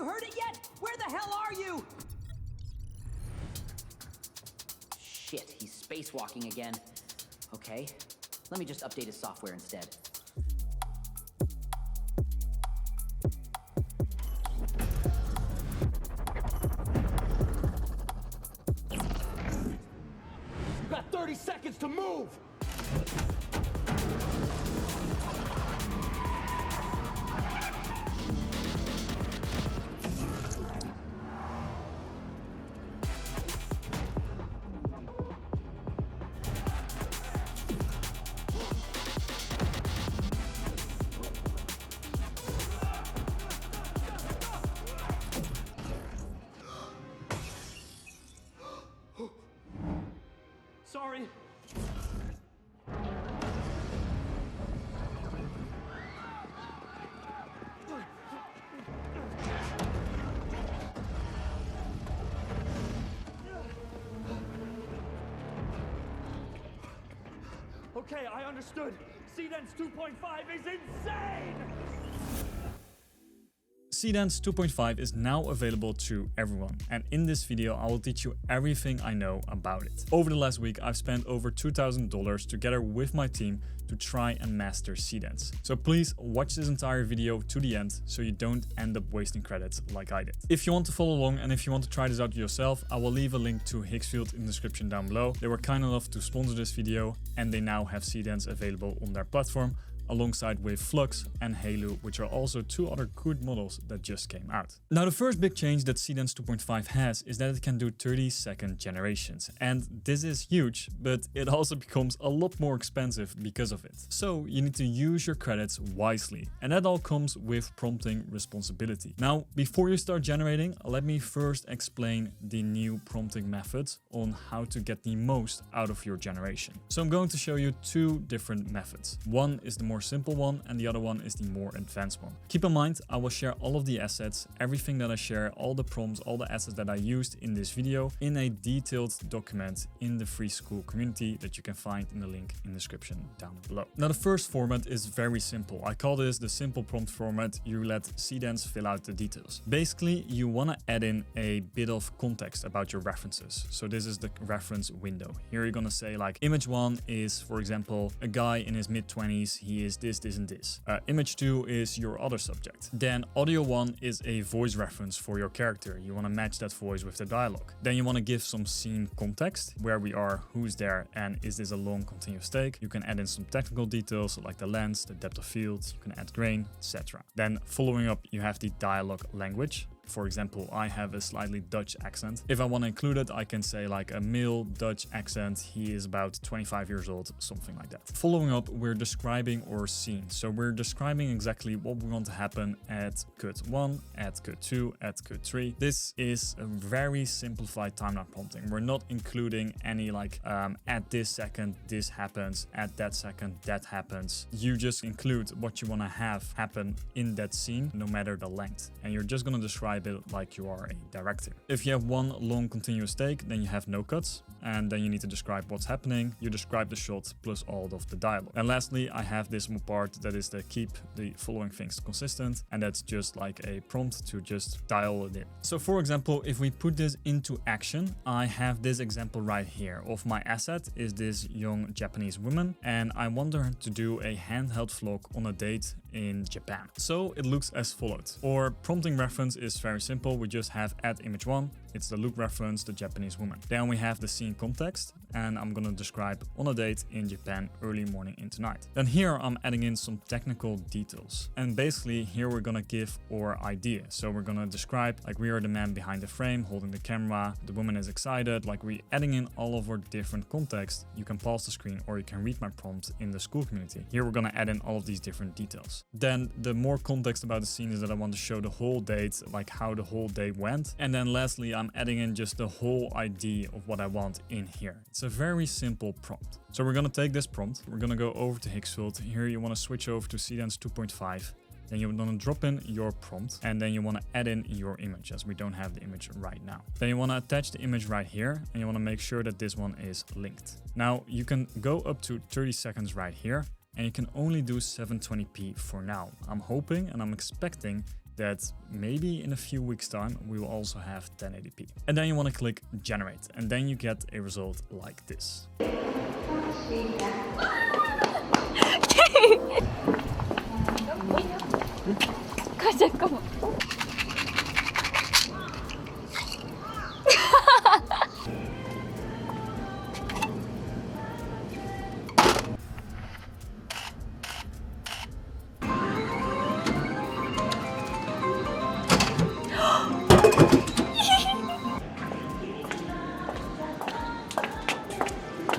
you heard it yet? Where the hell are you? Shit, he's spacewalking again. Okay, let me just update his software instead. You got 30 seconds to move! Sorry. Okay, I understood. Seedance 2.5 is insane! Seedance 2.5 is now available to everyone, and in this video I will teach you everything I know about it. Over the last week I've spent over $2,000 together with my team to try and master Seedance. So please watch this entire video to the end so you don't end up wasting credits like I did. If you want to follow along and if you want to try this out yourself, I will leave a link to Higgsfield in the description down below. They were kind enough to sponsor this video and they now have Seedance available on their platform, alongside with Flux and Halo, which are also two other good models that just came out. Now the first big change that Seedance 2.5 has is that it can do 30-second generations, and this is huge, but it also becomes a lot more expensive because of it. So you need to use your credits wisely, and that all comes with prompting responsibility. Now before you start generating, let me first explain the new prompting methods on how to get the most out of your generation. So I'm going to show you two different methods. One is the more simple one and the other one is the more advanced one. Keep in mind, I will share all of the assets, everything that I share, all the prompts, all the assets that I used in this video in a detailed document in the free school community that you can find in the link in the description down below. Now the first format is very simple. I call this the simple prompt format. You let Seedance fill out the details. Basically, you want to add in a bit of context about your references. So this is the reference window. Here you're going to say like image 1 is, for example, a guy in his mid-20s. He is this, this, and this. Image 2 is your other subject. Then audio 1 is a voice reference for your character. You want to match that voice with the dialogue. Then you want to give some scene context, where we are, who's there, and is this a long continuous take. You can add in some technical details like the lens, the depth of field, you can add grain, etc. Then following up, you have the dialogue language. For example, I have a slightly Dutch accent. If I want to include it, I can say like a male Dutch accent. He is about 25 years old, something like that. Following up, we're describing our scene. So we're describing exactly what we want to happen at cut 1, at cut 2, at cut 3. This is a very simplified timeline prompting. We're not including any like at this second, this happens, at that second, that happens. You just include what you want to have happen in that scene, no matter the length. And you're just going to describe it like you are a director. If you have one long continuous take, then you have no cuts, and then you need to describe what's happening. You describe the shot plus all of the dialogue. And lastly, I have this one part that is to keep the following things consistent, and that's just like a prompt to just dial it in. So for example, if we put this into action, I have this example right here of my asset is this young Japanese woman, and I want her to do a handheld vlog on a date in Japan. So it looks as follows. Our prompting reference is very simple. We just have add image 1. It's the look reference, the Japanese woman. Then we have the scene context, and I'm gonna describe on a date in Japan early morning into night. Then here I'm adding in some technical details. And basically here we're gonna give our idea. So we're gonna describe like we are the man behind the frame holding the camera, the woman is excited, like we adding in all of our different context. You can pause the screen or you can read my prompt in the school community. Here we're gonna add in all of these different details. Then the more context about the scene is that I want to show the whole date, like how the whole day went. And then lastly, I'm adding in just the whole idea of what I want in here. It's a very simple prompt. So we're going to take this prompt, we're going to go over to Higgsfield. Here you want to switch over to Seedance 2.5. Then you're going to drop in your prompt, and then you want to add in your image, as we don't have the image right now. Then you want to attach the image right here, and you want to make sure that this one is linked. Now you can go up to 30 seconds right here, and you can only do 720p for now. I'm hoping and I'm expecting that maybe in a few weeks time we will also have 1080p. And then you want to click generate, and then you get a result like this.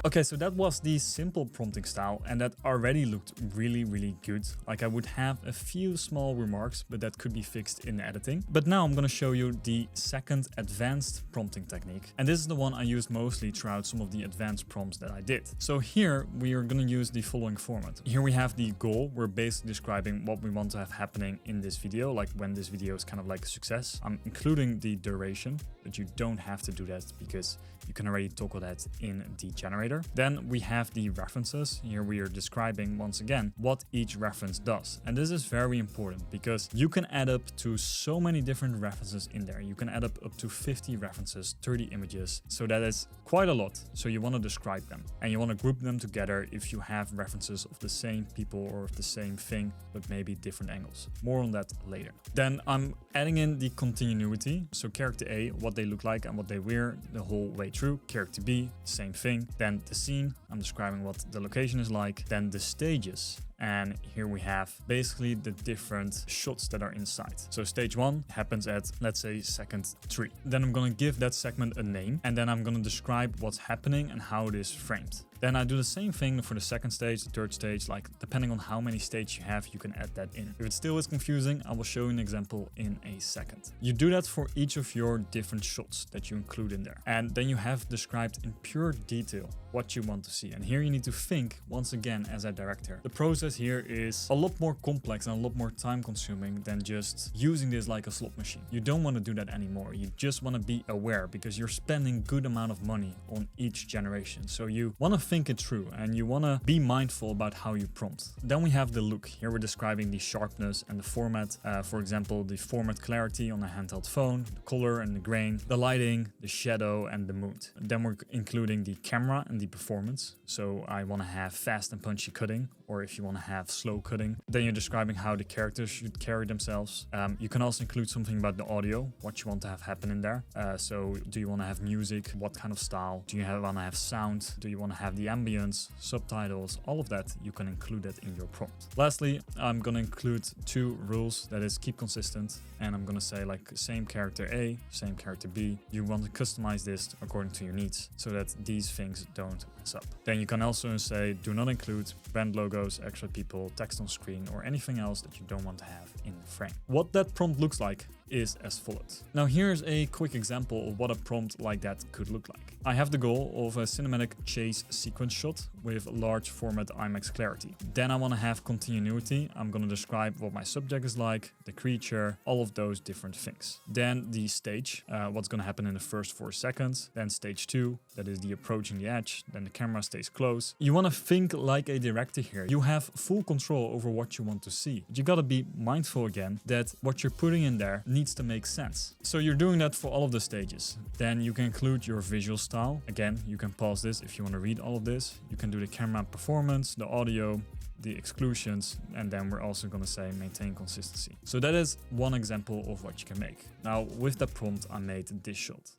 Okay, so that was the simple prompting style, and that already looked really good. Like, I would have a few small remarks, but that could be fixed in editing. But now I'm gonna show you the second advanced prompting technique. And this is the one I used mostly throughout some of the advanced prompts that I did. So here we are gonna use the following format. Here we have the goal. We're basically describing what we want to have happening in this video, like when this video is kind of like a success. I'm including the duration, but you don't have to do that because you can already toggle that in the generator. Then we have the references. Here we are describing once again what each reference does. And this is very important because you can add up to so many different references in there. You can add up to 50 references, 30 images. So that is quite a lot. So you want to describe them and you want to group them together if you have references of the same people or of the same thing, but maybe different angles. More on that later. Then I'm adding in the continuity. So character A, what they look like and what they wear the whole way through. Character B, same thing. Then the scene, I'm describing what the location is like. Then the stages. And here we have basically the different shots that are inside. So stage 1 happens at, let's say, second 3. Then I'm gonna give that segment a name, and then I'm gonna describe what's happening and how it is framed. Then I do the same thing for the second stage, the third stage, like depending on how many stages you have, you can add that in. If it still is confusing, I will show you an example in a second. You do that for each of your different shots that you include in there. And then you have described in pure detail what you want to see. And here you need to think, once again, as a director. The process here is a lot more complex and a lot more time consuming than just using this like a slot machine. You don't want to do that anymore. You just want to be aware because you're spending good amount of money on each generation. So you want to think it through and you want to be mindful about how you prompt. Then we have the look. Here we're describing the sharpness and the format. For example, the format clarity on a handheld phone, the color and the grain, the lighting, the shadow and the mood. Then we're including the camera and the performance. So I want to have fast and punchy cutting, or if you want to have slow cutting. Then you're describing how the characters should carry themselves. You can also include something about the audio, what you want to have happen in there. So do you want to have music? What kind of style? Do you want to have sound? Do you want to have the ambience, subtitles? All of that, you can include that in your prompt. Lastly, I'm going to include 2 rules, that is keep consistent. And I'm going to say like same character A, same character B. You want to customize this according to your needs so that these things don't mess up. Then you can also say do not include brand logos, extra people, text on screen, or anything else that you don't want to have in the frame. What that prompt looks like is as follows. Now here's a quick example of what a prompt like that could look like. I have the goal of a cinematic chase sequence shot with large format IMAX clarity. Then I want to have continuity. I'm going to describe what my subject is like, the creature, all of those different things. Then the stage, what's going to happen in the first 4 seconds. Then stage 2, that is the approaching the edge. Then the camera stays close. You want to think like a director here. You have full control over what you want to see. But you got to be mindful again that what you're putting in there needs to make sense. So you're doing that for all of the stages. Then you can include your visual style. Again, you can pause this if you want to read all of this. You can do the camera performance, the audio, the exclusions, and then we're also going to say maintain consistency. So that is one example of what you can make. Now with that prompt, I made this shot.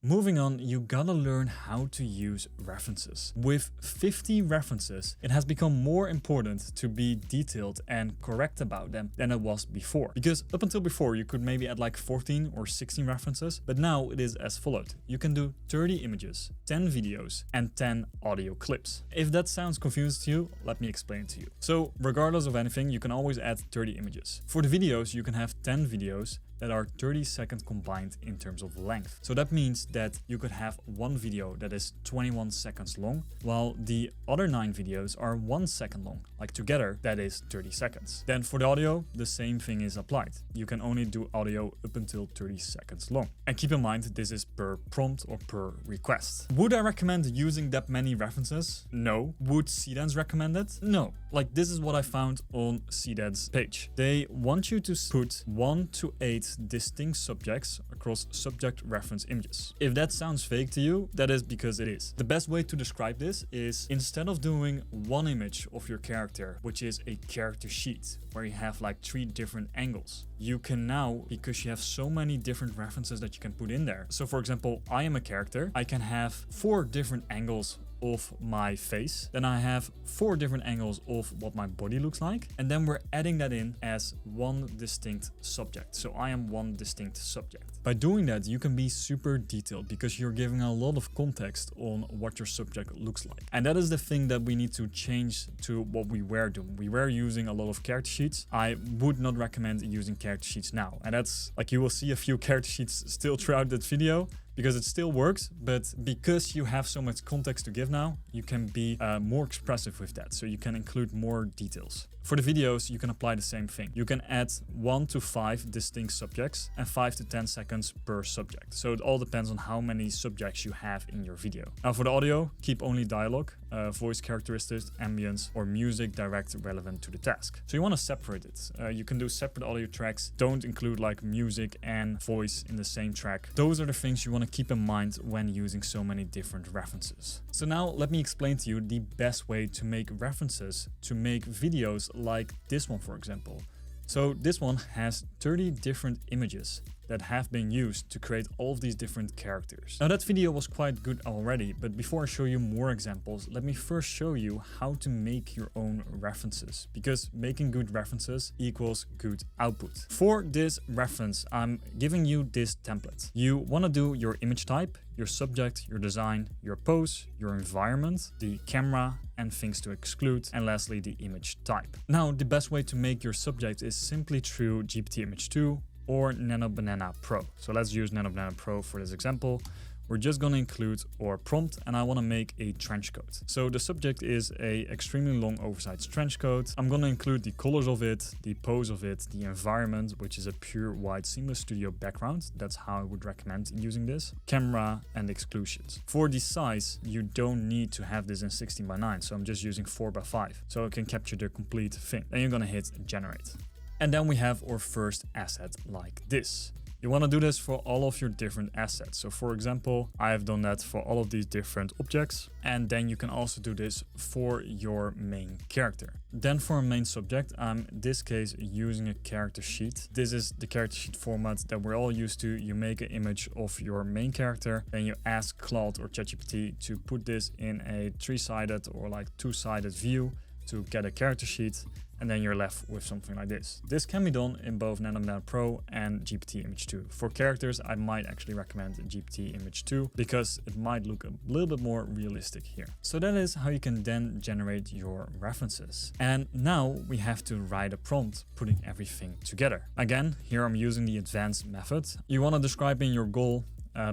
Moving on, you gotta learn how to use references. With 50 references, it has become more important to be detailed and correct about them than it was before. Because up until before, you could maybe add like 14 or 16 references, but now it is as followed. You can do 30 images, 10 videos, and 10 audio clips. If that sounds confusing to you, let me explain it to you. So regardless of anything, you can always add 30 images. For the videos, you can have 10 videos, that are 30 seconds combined in terms of length. So that means that you could have one video that is 21 seconds long, while the other 9 videos are 1 second long. Like together, that is 30 seconds. Then for the audio, the same thing is applied. You can only do audio up until 30 seconds long. And keep in mind, this is per prompt or per request. Would I recommend using that many references? No. Would Seedance recommend it? No. Like, this is what I found on Seedance page. They want you to put 1 to 8 distinct subjects across subject reference images. If that sounds fake to you, that is because it is. The best way to describe this is, instead of doing one image of your character, which is a character sheet, where you have like 3 different angles, you can now, because you have so many different references that you can put in there. So for example, I am a character. I can have 4 different angles of my face, then I have 4 different angles of what my body looks like, and then we're adding that in as one distinct subject. So I am one distinct subject. By doing that, you can be super detailed because you're giving a lot of context on what your subject looks like. And that is the thing that we need to change to what we were doing. We were using a lot of character sheets. I would not recommend using character sheets now. And that's like, you will see a few character sheets still throughout that video, because it still works, but because you have so much context to give now, you can be more expressive with that. So you can include more details. For the videos, you can apply the same thing. You can add 1 to 5 distinct subjects and 5 to 10 seconds per subject. So it all depends on how many subjects you have in your video. Now for the audio, keep only dialogue, voice characteristics, ambience, or music direct relevant to the task. So you want to separate it. You can do separate audio tracks. Don't include like music and voice in the same track. Those are the things you want to keep in mind when using so many different references. So now let me explain to you the best way to make references to make videos like this one, for example. So this one has 30 different images that have been used to create all of these different characters. Now that video was quite good already, but before I show you more examples, let me first show you how to make your own references, because making good references equals good output. For this reference, I'm giving you this template. You want to do your image type, your subject, your design, your pose, your environment, the camera, and things to exclude, and lastly the image type. Now the best way to make your subject is simply through GPT Image 2 or Nano Banana Pro. So let's use Nano Banana Pro for this example. We're just going to include our prompt, and I want to make a trench coat. So the subject is a extremely long oversized trench coat. I'm going to include the colors of it, the pose of it, the environment, which is a pure white seamless studio background. That's how I would recommend using this. Camera and exclusions. For the size, you don't need to have this in 16:9. So I'm just using 4:5. So I can capture the complete thing. Then you're going to hit generate. And then we have our first asset like this. You want to do this for all of your different assets. So for example, I have done that for all of these different objects. And then you can also do this for your main character. Then for a main subject, I'm in this case using a character sheet. This is the character sheet format that we're all used to. You make an image of your main character, then you ask Claude or ChatGPT to put this in a 3-sided or like 2-sided view to get a character sheet. And then you're left with something like this. This can be done in both Nano Banana Pro and GPT Image 2. For characters, I might actually recommend GPT Image 2 because it might look a little bit more realistic here. So that is how you can then generate your references. And now we have to write a prompt, putting everything together. Again, here I'm using the advanced method. You want to describe in your goal.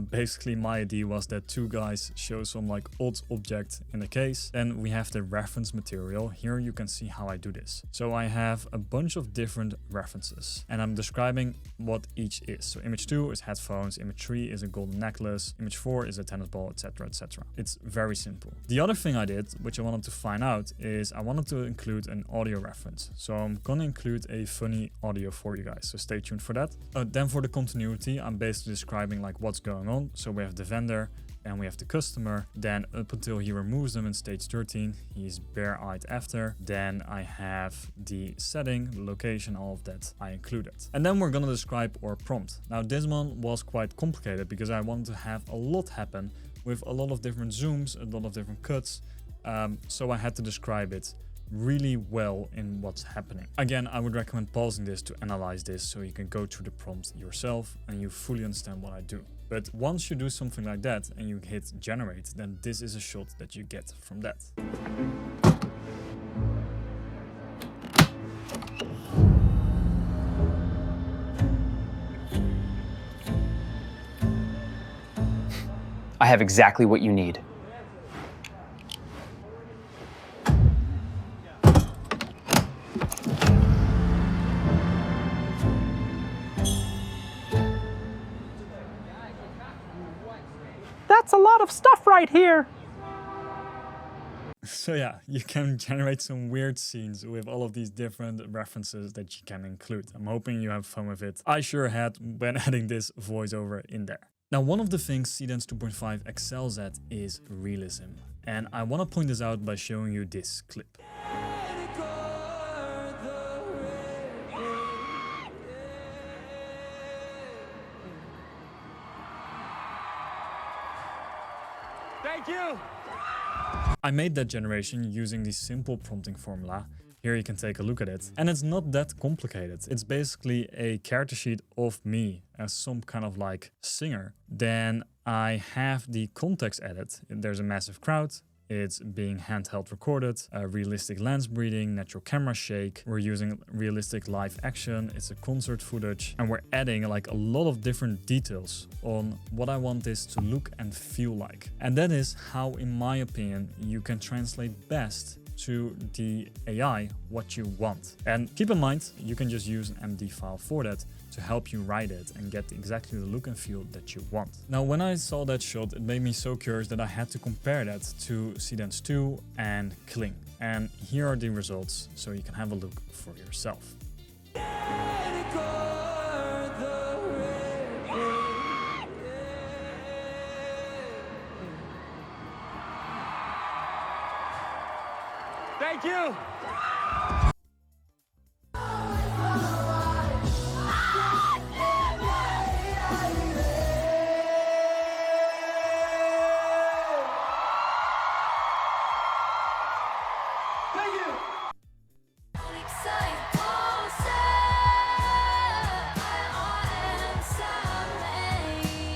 Basically my idea was that 2 guys show some like odd object in the case. Then we have the reference material. Here you can see how I do this. So I have a bunch of different references and I'm describing what each is. So image 2 is headphones, image 3 is a golden necklace, image 4 is a tennis ball, etc, etc. It's very simple. The other thing I did, which I wanted to find out, is I wanted to include an audio reference. So I'm gonna include a funny audio for you guys, so stay tuned for that. Then for the continuity, I'm basically describing like what's going on. So we have the vendor, and we have the customer, then up until he removes them in stage 13, he's bare-eyed after. Then I have the setting, the location, all of that I included. And then we're gonna describe our prompt. Now this one was quite complicated because I wanted to have a lot happen with a lot of different zooms, a lot of different cuts. So I had to describe it really well in what's happening. Again, I would recommend pausing this to analyze this so you can go through the prompt yourself and you fully understand what I do. But once you do something like that and you hit generate, then this is a shot that you get from that. I have exactly what you need. That's a lot of stuff right here. So yeah, you can generate some weird scenes with all of these different references that you can include. I'm hoping you have fun with it. I sure had when adding this voiceover in there. Now, one of the things Seedance 2.5 excels at is realism. And I want to point this out by showing you this clip. Thank you. I made that generation using the simple prompting formula. Here you can take a look at it. And it's not that complicated. It's basically a character sheet of me as some kind of like singer. Then I have the context edit. There's a massive crowd. It's being handheld recorded, realistic lens breathing, natural camera shake. We're using realistic live action. It's a concert footage. And we're adding like a lot of different details on what I want this to look and feel like. And that is how, in my opinion, you can translate best to the AI what you want. And keep in mind, you can just use an MD file for that to help you write it and get exactly the look and feel that you want. Now, when I saw that shot, it made me so curious that I had to compare that to Seedance 2 and Kling. And here are the results, so you can have a look for yourself. Thank you.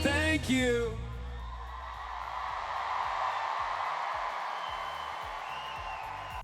Thank you.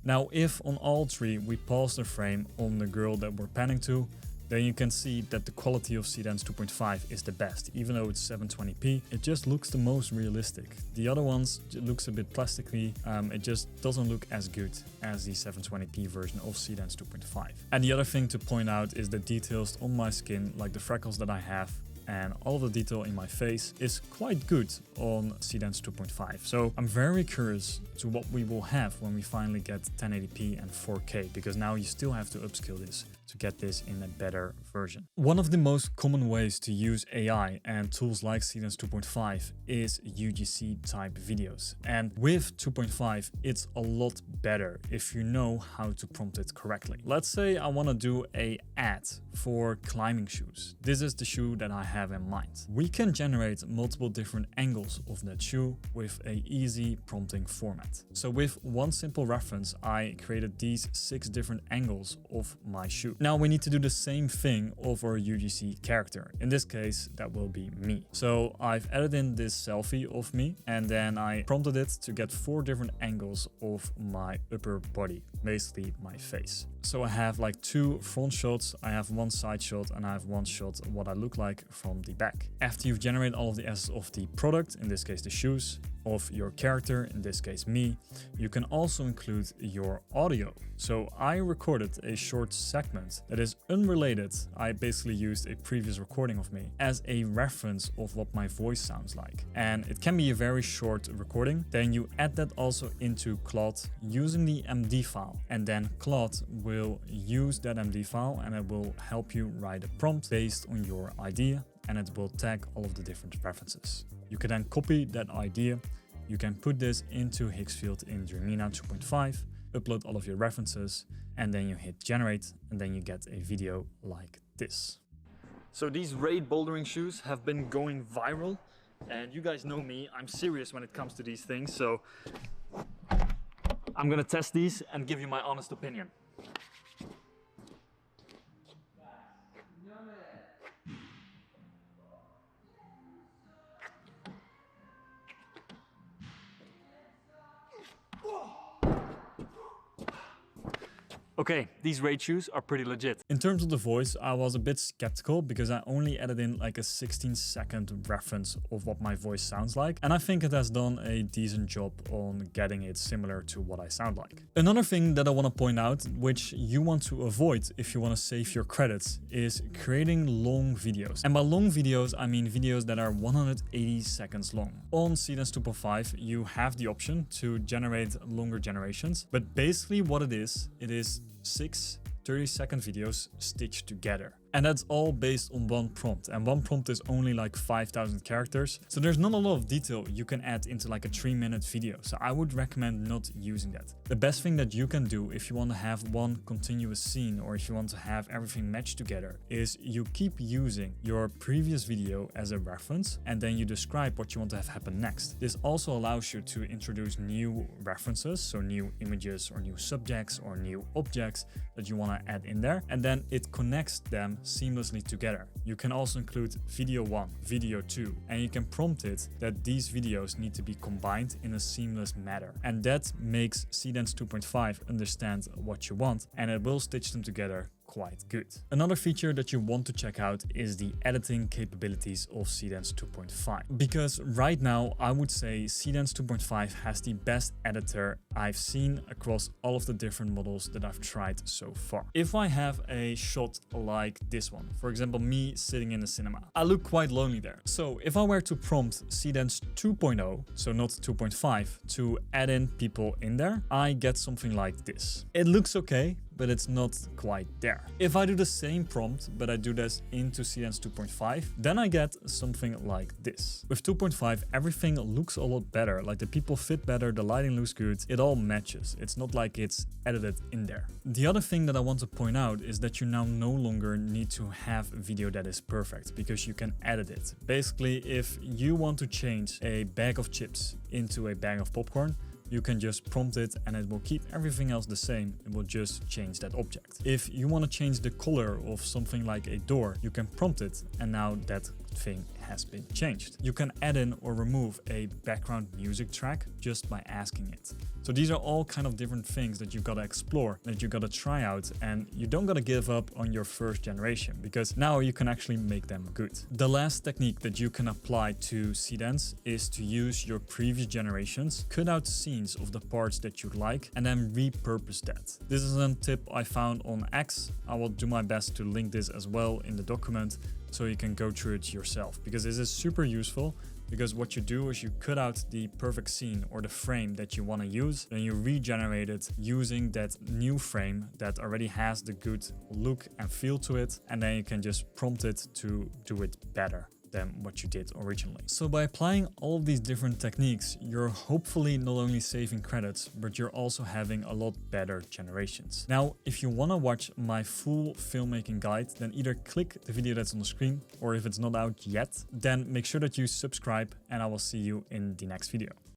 Now, if on all three we pause the frame on the girl that we're panning to, then you can see that the quality of Seedance 2.5 is the best. Even though it's 720p, it just looks the most realistic. The other ones, it looks a bit plasticky. It just doesn't look as good as the 720p version of Seedance 2.5. And the other thing to point out is the details on my skin, like the freckles that I have, and all of the detail in my face is quite good on Seedance 2.5. So I'm very curious to what we will have when we finally get 1080p and 4K, because now you still have to upscale this to get this in a better version. One of the most common ways to use AI and tools like Seedance 2.5 is UGC type videos. And with 2.5, it's a lot better if you know how to prompt it correctly. Let's say I want to do an ad for climbing shoes. This is the shoe that I have in mind. We can generate multiple different angles of that shoe with an easy prompting format. So with one simple reference, I created these 6 different angles of my shoe. Now we need to do the same thing of our UGC character. In this case, that will be me. So I've added in this selfie of me, and then I prompted it to get 4 different angles of my upper body, basically my face. So I have like 2 front shots, I have 1 side shot, and I have 1 shot of what I look like from the back. After you've generated all of the assets of the product, in this case the shoes, of your character, in this case me, you can also include your audio. So I recorded a short segment that is unrelated. I basically used a previous recording of me as a reference of what my voice sounds like. And it can be a very short recording. Then you add that also into Claude using the MD file. And then Claude will use that MD file and it will help you write a prompt based on your idea, and it will tag all of the different references. You can then copy that idea, you can put this into Higgsfield in Dreamina 2.5, upload all of your references, and then you hit generate, and then you get a video like this. So these raid bouldering shoes have been going viral, and you guys know me, I'm serious when it comes to these things, so I'm gonna test these and give you my honest opinion. Okay, these ratios are pretty legit. In terms of the voice, I was a bit skeptical because I only added in like a 16-second reference of what my voice sounds like, and I think it has done a decent job on getting it similar to what I sound like. Another thing that I want to point out, which you want to avoid if you want to save your credits, is creating long videos. And by long videos, I mean videos that are 180 seconds long. On Seedance 2.5, you have the option to generate longer generations, but basically what it is 6 30-second videos stitched together. And that's all based on one prompt. And one prompt is only like 5,000 characters. So there's not a lot of detail you can add into like a 3-minute video. So I would recommend not using that. The best thing that you can do if you want to have one continuous scene, or if you want to have everything matched together, is you keep using your previous video as a reference, and then you describe what you want to have happen next. This also allows you to introduce new references, so new images or new subjects or new objects that you want to add in there, and then it connects them seamlessly together. You can also include video 1, video 2, and you can prompt it that these videos need to be combined in a seamless manner. And that makes Seedance 2.5 understand what you want, and it will stitch them together quite good. Another feature that you want to check out is the editing capabilities of Seedance 2.5. Because right now, I would say Seedance 2.5 has the best editor I've seen across all of the different models that I've tried so far. If I have a shot like this one, for example, me sitting in the cinema, I look quite lonely there. So if I were to prompt Seedance 2.0, so not 2.5, to add in people in there, I get something like this. It looks okay, but it's not quite there. If I do the same prompt, but I do this into Seedance 2.5, then I get something like this. With 2.5, everything looks a lot better, like the people fit better, the lighting looks good, it all matches. It's not like it's edited in there. The other thing that I want to point out is that you now no longer need to have a video that is perfect, because you can edit it. Basically, if you want to change a bag of chips into a bag of popcorn, you can just prompt it and it will keep everything else the same. It will just change that object. If you want to change the color of something like a door, you can prompt it and now that thing has been changed. You can add in or remove a background music track just by asking it. So these are all kind of different things that you gotta explore, that you gotta try out, and you don't gotta give up on your first generation, because now you can actually make them good. The last technique that you can apply to Seedance is to use your previous generations, cut out scenes of the parts that you like, and then repurpose that. This is a tip I found on X. I will do my best to link this as well in the document, so you can go through it yourself, because this is super useful. Because what you do is you cut out the perfect scene or the frame that you want to use, then you regenerate it using that new frame that already has the good look and feel to it, and then you can just prompt it to do it better than what you did originally. So by applying all of these different techniques, you're hopefully not only saving credits, but you're also having a lot better generations. Now, if you want to watch my full filmmaking guide, then either click the video that's on the screen, or if it's not out yet, then make sure that you subscribe, and I will see you in the next video.